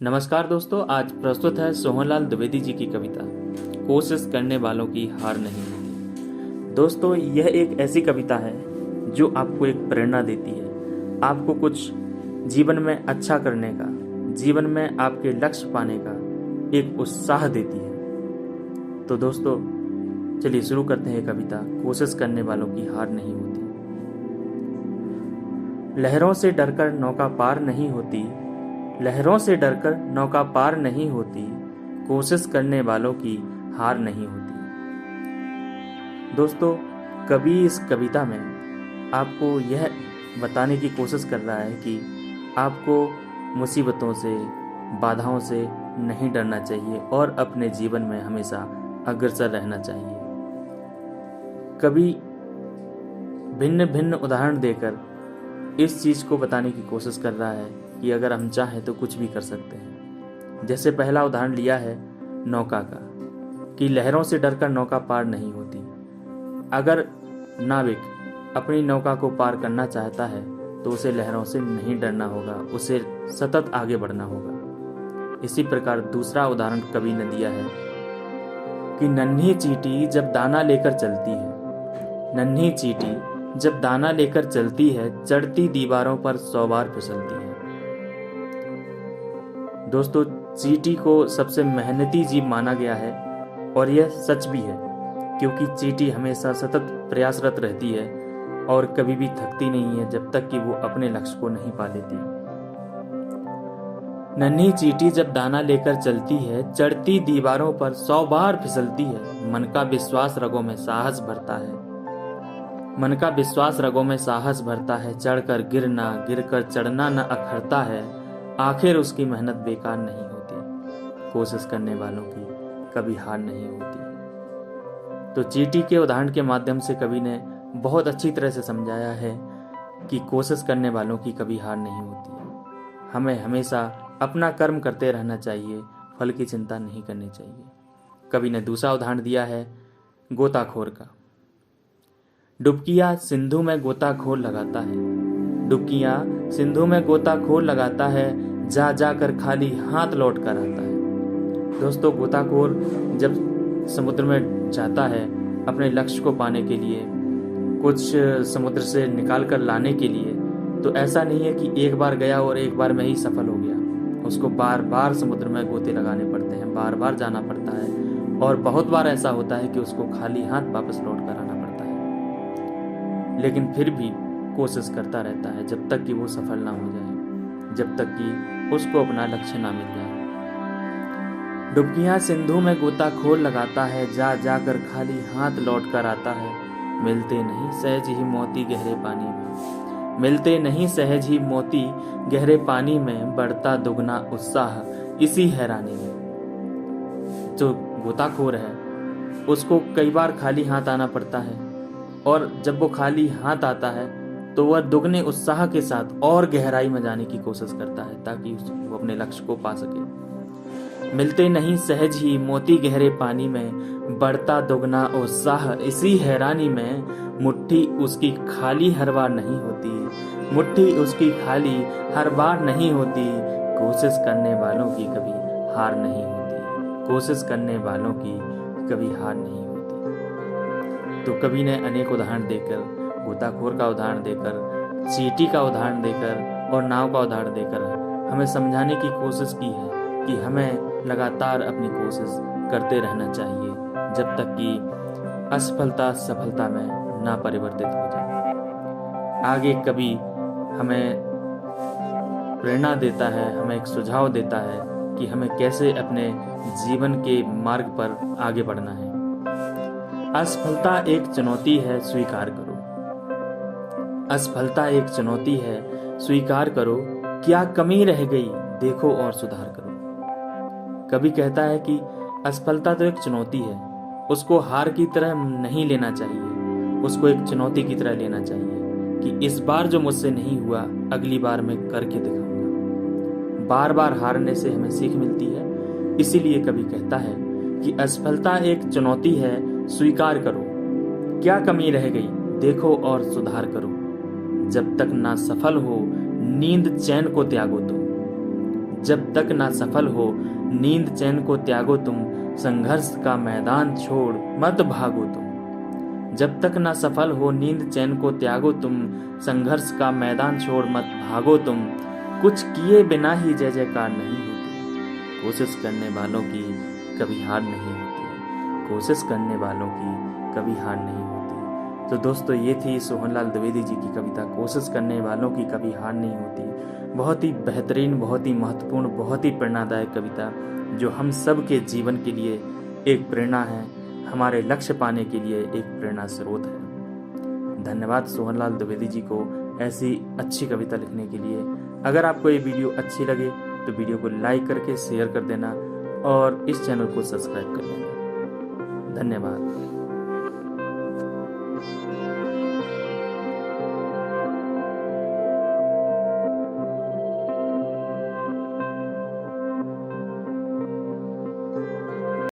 नमस्कार दोस्तों, आज प्रस्तुत है सोहनलाल द्विवेदी जी की कविता कोशिश करने वालों की हार नहीं होती। दोस्तों, यह एक ऐसी कविता है जो आपको एक प्रेरणा देती है, आपको कुछ जीवन में अच्छा करने का, जीवन में आपके लक्ष्य पाने का एक उत्साह देती है। तो दोस्तों, चलिए शुरू करते हैं कविता। कोशिश करने वालों की हार नहीं होती। लहरों से डरकर नौका पार नहीं होती, लहरों से डरकर नौका पार नहीं होती, कोशिश करने वालों की हार नहीं होती। दोस्तों, कवि इस कविता में आपको यह बताने की कोशिश कर रहा है कि आपको मुसीबतों से, बाधाओं से नहीं डरना चाहिए और अपने जीवन में हमेशा अग्रसर रहना चाहिए। कवि भिन्न भिन्न उदाहरण देकर इस चीज़ को बताने की कोशिश कर रहा है कि अगर हम चाहें तो कुछ भी कर सकते हैं। जैसे पहला उदाहरण लिया है नौका का, कि लहरों से डरकर नौका पार नहीं होती। अगर नाविक अपनी नौका को पार करना चाहता है तो उसे लहरों से नहीं डरना होगा, उसे सतत आगे बढ़ना होगा। इसी प्रकार दूसरा उदाहरण कवि ने दिया है कि नन्ही चींटी जब दाना लेकर चलती है, नन्ही चींटी जब दाना लेकर चलती है, चढ़ती दीवारों पर 100 बार फिसलती है। दोस्तों, चींटी को सबसे मेहनती जीव माना गया है और यह सच भी है, क्योंकि चींटी हमेशा सतत प्रयासरत रहती है और कभी भी थकती नहीं है जब तक कि वो अपने लक्ष्य को नहीं पा लेती। नन्ही चींटी जब दाना लेकर चलती है, चढ़ती दीवारों पर 100 बार फिसलती है। मन का विश्वास रगों में साहस भरता है, मन का विश्वास रगों में साहस भरता है। चढ़कर गिरना, गिरकर चढ़ना न अखरता है, आखिर उसकी मेहनत बेकार नहीं होती। कोशिश करने वालों की कभी हार नहीं होती। तो चींटी के उदाहरण के माध्यम से कवि ने बहुत अच्छी तरह से समझाया है कि कोशिश करने वालों की कभी हार नहीं होती। हमें हमेशा अपना कर्म करते रहना चाहिए, फल की चिंता नहीं करनी चाहिए। कवि ने दूसरा उदाहरण दिया है गोताखोर का। डुबकियां सिंधु में गोताखोर लगाता है, डुबकियां सिंधु में गोताखोर लगाता है, जा जाकर खाली हाथ लौट कर आता है। दोस्तों, गोताखोर जब समुद्र में जाता है अपने लक्ष्य को पाने के लिए, कुछ समुद्र से निकाल कर लाने के लिए, तो ऐसा नहीं है कि एक बार गया और एक बार में ही सफल हो गया। उसको बार बार समुद्र में गोते लगाने पड़ते हैं, बार बार जाना पड़ता है और बहुत बार ऐसा होता है कि उसको खाली हाथ वापस लौट कर आना पड़ता है। लेकिन फिर भी कोशिश करता रहता है जब तक कि वो सफल ना हो जाए, जब तक कि उसको अपना लक्ष्य ना मिल जाए। डुबकियां सिंधु में गोताखोर लगाता है, जा जाकर खाली हाथ लौट कर आता है। मिलते नहीं सहज ही मोती गहरे पानी में, मिलते नहीं सहज ही मोती गहरे पानी में, बढ़ता दुगना उत्साह इसी हैरानी में। जो गोताखोर है उसको कई बार खाली हाथ आना पड़ता है और जब वो खाली हाथ आता है तो वह दुगने उत्साह के साथ और गहराई में जाने की कोशिश करता है ताकि वो अपने लक्ष्य को पा सके। मिलते नहीं सहज ही मोती गहरे पानी में, बढ़ता दुगना उत्साह इसी हैरानी में, मुट्ठी उसकी खाली हर बार नहीं होती, मुट्ठी उसकी खाली हर बार नहीं होती। कोशिश करने वालों की कभी हार नहीं होती, कोशिश करने वालों की कभी हार नहीं होती। तो कवि ने अनेक उदाहरण देकर, गोताखोर का उदाहरण देकर, चींटी का उदाहरण देकर और नाव का उदाहरण देकर हमें समझाने की कोशिश की है कि हमें लगातार अपनी कोशिश करते रहना चाहिए जब तक कि असफलता सफलता में ना परिवर्तित हो जाए। आगे कवि हमें प्रेरणा देता है, हमें एक सुझाव देता है कि हमें कैसे अपने जीवन के मार्ग पर आगे बढ़ना है। असफलता एक चुनौती है, स्वीकार करो। असफलता एक चुनौती है, स्वीकार करो। क्या कमी रह गई, देखो और सुधार करो। कवि कहता है कि असफलता तो एक चुनौती है, उसको हार की तरह नहीं लेना चाहिए, उसको एक चुनौती की तरह लेना चाहिए कि इस बार जो मुझसे नहीं हुआ, अगली बार मैं करके दिखाऊंगा। बार बार हारने से हमें सीख मिलती है, इसीलिए कवि कहता है कि असफलता एक चुनौती है, स्वीकार करो। क्या कमी रह गई, देखो और सुधार करो। जब तक ना सफल हो, नींद चैन को त्यागो तुम, जब तक ना सफल हो नींद चैन को त्यागो तुम, संघर्ष का मैदान छोड़ मत भागो तुम। जब तक ना सफल हो नींद चैन को त्यागो तुम, संघर्ष का मैदान छोड़ मत भागो तुम। कुछ किए बिना ही जय जयकार नहीं होती, कोशिश करने वालों की कभी हार नहीं होती, कोशिश करने वालों की कभी हार नहीं होती। तो दोस्तों ये थी सोहनलाल द्विवेदी जी की कविता कोशिश करने वालों की कभी हार नहीं होती। बहुत ही बेहतरीन, बहुत ही महत्वपूर्ण, बहुत ही प्रेरणादायक कविता जो हम सब के जीवन के लिए एक प्रेरणा है, हमारे लक्ष्य पाने के लिए एक प्रेरणा स्रोत है। धन्यवाद सोहनलाल द्विवेदी जी को ऐसी अच्छी कविता लिखने के लिए। अगर आपको ये वीडियो अच्छी लगे तो वीडियो को लाइक करके शेयर कर देना और इस चैनल को सब्सक्राइब कर लेना। धन्यवाद।